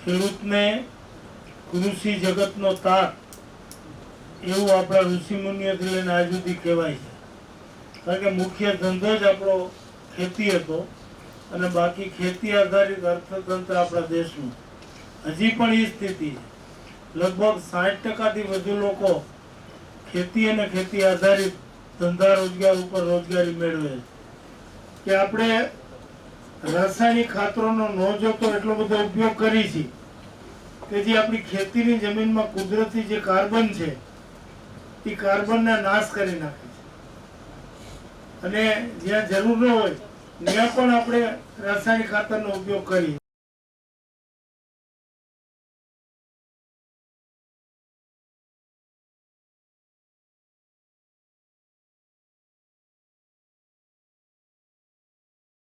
ખેડૂતને કૃષિ જગતનો તાત એવું આપણા ઋષિમુનિઓથી લઈને આજ સુધી કહેવાય છે. કારણ કે મુખ્ય ધંધો જ આપણો ખેતી હતો અને બાકી ખેતી આધારિત અર્થતંત્ર આપણા દેશનું હજી પણ એ સ્થિતિ છે. લગભગ 60%થી વધુ લોકો ખેતી અને ખેતી આધારિત ધંધા રોજગાર ઉપર રોજગારી મેળવે છે. કે આપણે રાસાયણિક ખાતરોનો ન જોતો એટલો બધો ઉપયોગ કરી છે કે જે આપણી ખેતીની જમીનમાં કુદરતી જે કાર્બન છે એ કાર્બનને નાશ કરી નાખે છે. અને જ્યાં જરૂર ન હોય ત્યાં પણ આપણે રાસાયણિક ખાતરનો ઉપયોગ કરીએ